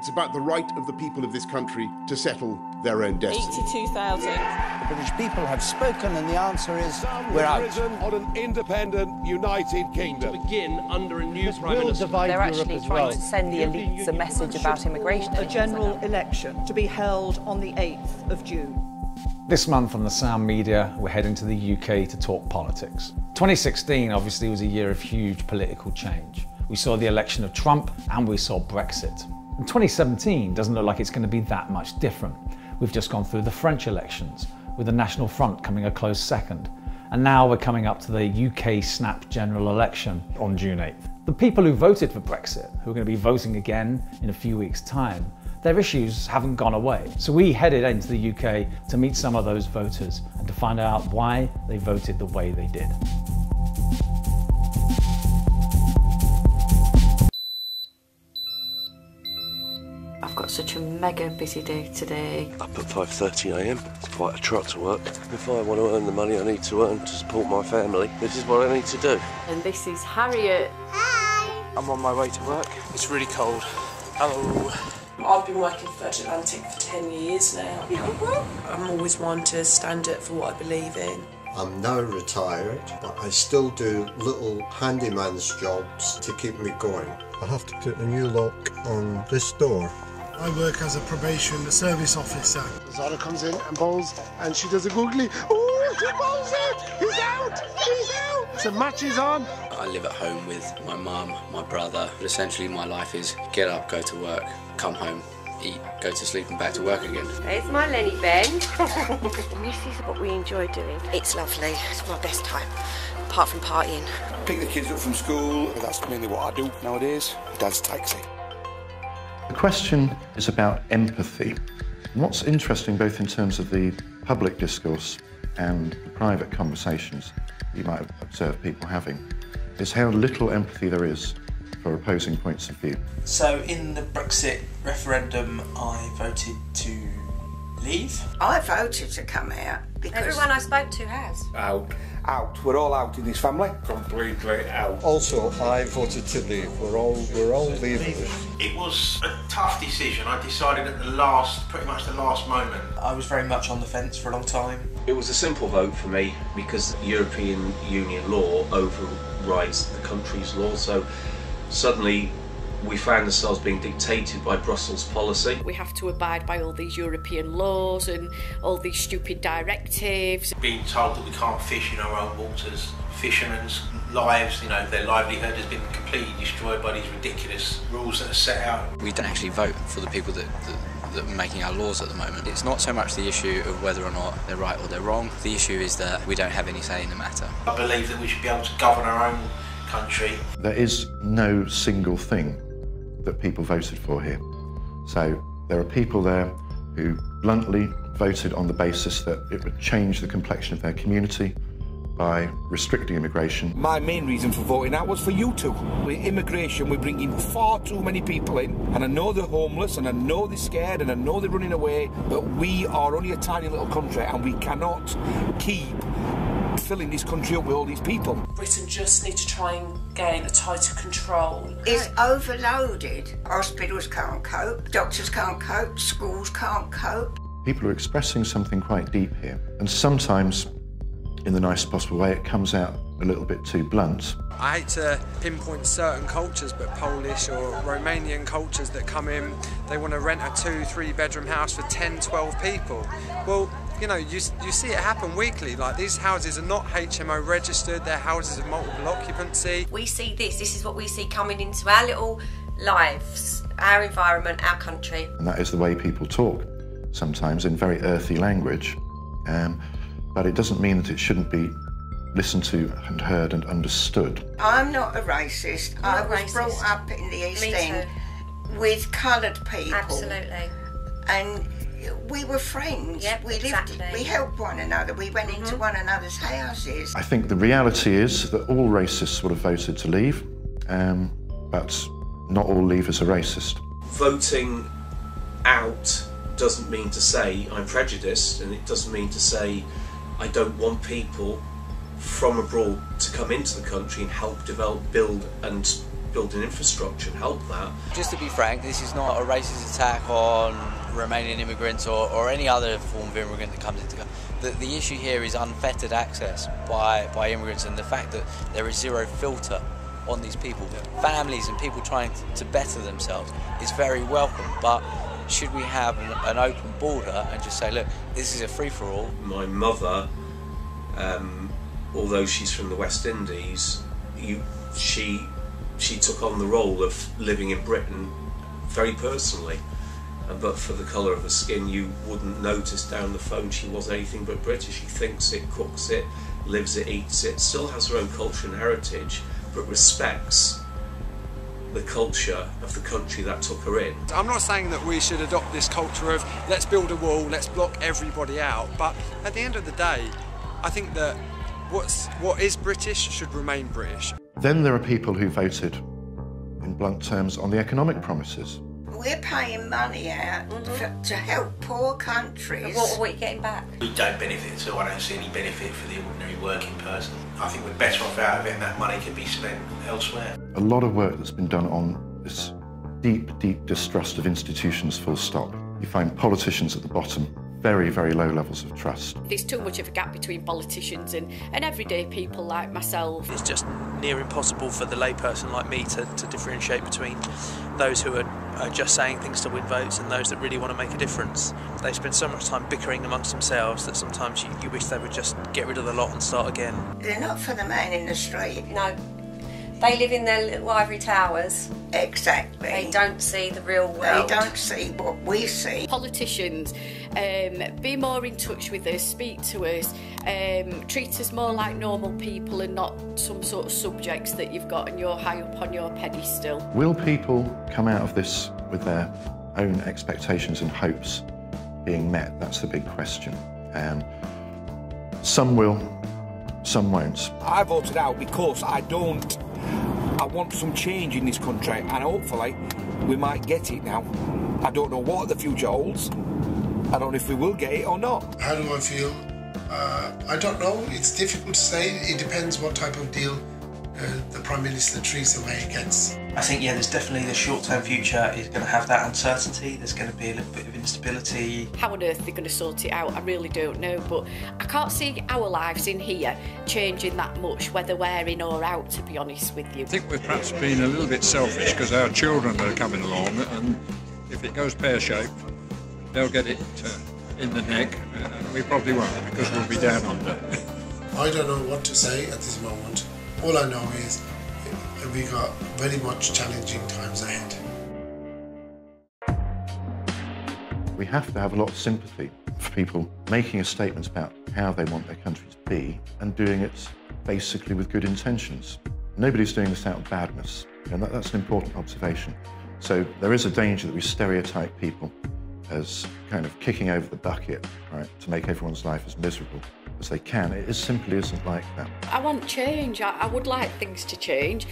It's about the right of the people of this country to settle their own destiny. 82,000. The British people have spoken, and the answer is we're out. Written on an independent, united kingdom. To begin under a new Prime Minister. They're actually trying to send the elites a message about immigration. A general election to be held on the 8th of June. This month on the Sound Media, we're heading to the UK to talk politics. 2016 obviously was a year of huge political change. We saw the election of Trump and we saw Brexit. And 2017 doesn't look like it's going to be that much different. We've just gone through the French elections, with the National Front coming a close second. And now we're coming up to the UK snap general election on June 8th. The people who voted for Brexit, who are going to be voting again in a few weeks' time, their issues haven't gone away. So we headed into the UK to meet some of those voters and to find out why they voted the way they did. I've got such a mega busy day today. Up at 5:30 AM, it's quite a trot to work. If I want to earn the money I need to earn to support my family, this is what I need to do. And this is Harriet. Hi! I'm on my way to work. It's really cold. Hello. I've been working for Idealistic for 10 years now. I'm always one to stand up for what I believe in. I'm now retired, but I still do little handyman's jobs to keep me going. I have to put a new lock on this door. I work as a probation service officer. Zara comes in and bowls, and she does a googly. Oh, she bowls it! He's out! He's out! The match is on. I live at home with my mum, my brother. But essentially my life is get up, go to work, come home, eat, go to sleep and back to work again. There's my Lenny Ben. This is what we enjoy doing. It's lovely. It's my best time, apart from partying. Pick the kids up from school. That's mainly what I do nowadays. Dad's taxi. The question is about empathy. What's interesting both in terms of the public discourse and the private conversations you might observe people having is how little empathy there is for opposing points of view. So in the Brexit referendum I voted to leave. I voted to come out because everyone I spoke to has. Out. Out. We're all out in this family. Completely out. Also, I voted to leave. We're all leaving. It was a tough decision. I decided at pretty much the last moment. I was very much on the fence for a long time. It was a simple vote for me because European Union law overrides the country's law. So suddenly we found ourselves being dictated by Brussels policy. We have to abide by all these European laws and all these stupid directives. Being told that we can't fish in our own waters, fishermen's lives, their livelihood has been completely destroyed by these ridiculous rules that are set out. We don't actually vote for the people that are making our laws at the moment. It's not so much the issue of whether or not they're right or they're wrong. The issue is that we don't have any say in the matter. I believe that we should be able to govern our own country. There is no single thing that people voted for here. So there are people there who bluntly voted on the basis that it would change the complexion of their community by restricting immigration. My main reason for voting out was for you two. With immigration, we're bringing far too many people in, and I know they're homeless, and I know they're scared, and I know they're running away, but we are only a tiny little country, and we cannot keep filling this country up with all these people. Britain just need to try and gain a tighter control. It's overloaded. Hospitals can't cope, doctors can't cope, schools can't cope. People are expressing something quite deep here, and sometimes, in the nicest possible way, it comes out a little bit too blunt. I hate to pinpoint certain cultures, but Polish or Romanian cultures that come in, they want to rent a 2-3 bedroom house for 10, 12 people. Well, you see it happen weekly. Like, these houses are not HMO registered, they're houses of multiple occupancy. We see this is what we see coming into our little lives, our environment, our country. And that is the way people talk, sometimes in very earthy language. But it doesn't mean that it shouldn't be listened to and heard and understood. I'm not a racist. I was brought up in the East End with coloured people. Absolutely. And we were friends. Yep, we lived, we helped one another. We went into one another's houses. I think the reality is that all racists would have voted to leave, but not all leavers are racist. Voting out doesn't mean to say I'm prejudiced, and it doesn't mean to say I don't want people from abroad to come into the country and help develop, build and building infrastructure and help that. Just to be frank, this is not a racist attack on Romanian immigrants or any other form of immigrant that comes into the issue here is unfettered access by immigrants, and the fact that there is zero filter on these people. Families and people trying to better themselves is very welcome, but should we have an open border and just say, look, this is a free-for-all? My mother, although she's from the West Indies, she took on the role of living in Britain very personally. But for the colour of her skin, you wouldn't notice down the phone she was anything but British. She thinks it, cooks it, lives it, eats it, still has her own culture and heritage, but respects the culture of the country that took her in. I'm not saying that we should adopt this culture of let's build a wall, let's block everybody out, but at the end of the day, I think that what is British should remain British. Then there are people who voted, in blunt terms, on the economic promises. We're paying money out to help poor countries. What are you getting back? We don't benefit at all. I don't see any benefit for the ordinary working person. I think we're better off out of it and that money can be spent elsewhere. A lot of work that's been done on this deep, deep distrust of institutions, full stop. You find politicians at the bottom, very, very low levels of trust. There's too much of a gap between politicians and everyday people like myself. It's just near impossible for the layperson like me to differentiate between those who are just saying things to win votes and those that really want to make a difference. They spend so much time bickering amongst themselves that sometimes you wish they would just get rid of the lot and start again. They're not for the man in the street. No. They live in their little ivory towers. Exactly. They don't see the real world. They don't see what we see. Politicians, be more in touch with us, speak to us, treat us more like normal people and not some sort of subjects that you've got and you're high up on your pedestal. Will people come out of this with their own expectations and hopes being met? That's the big question. Some will, some won't. I voted out because I want some change in this country, and hopefully we might get it now. I don't know what the future holds. I don't know if we will get it or not. How do I feel? I don't know. It's difficult to say. It depends what type of deal the Prime Minister Theresa May gets. I think, yeah, there's definitely the short-term future is going to have that uncertainty. There's going to be a little bit of instability. How on earth they're going to sort it out, I really don't know, but I can't see our lives in here changing that much, whether we're in or out, to be honest with you. I think we've perhaps been a little bit selfish because our children are coming along, and if it goes pear-shaped, they'll get it in the neck, and we probably won't because we'll be down under. I don't know what to say at this moment. All I know is we got very much challenging times ahead. We have to have a lot of sympathy for people making a statement about how they want their country to be and doing it basically with good intentions. Nobody's doing this out of badness, and that's an important observation. So there is a danger that we stereotype people as kind of kicking over the bucket, right, to make everyone's life as miserable as they can. It simply isn't like that. I want change. I would like things to change,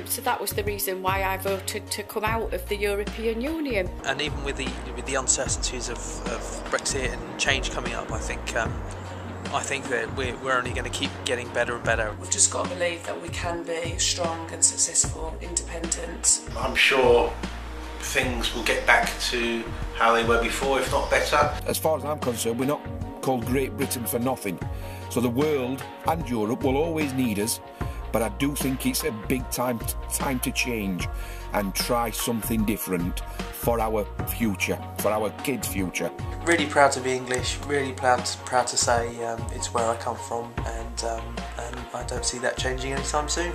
so that was the reason why I voted to come out of the European Union. And even with the uncertainties of Brexit and change coming up, I think that we're only going to keep getting better and better. We've just got to believe that we can be strong and successful, independent. I'm sure things will get back to how they were before, if not better. As far as I'm concerned, we're not called Great Britain for nothing. So the world and Europe will always need us, but I do think it's a big time to change and try something different for our future, for our kids' future. Really proud to be English, really proud to say it's where I come from, and I don't see that changing anytime soon.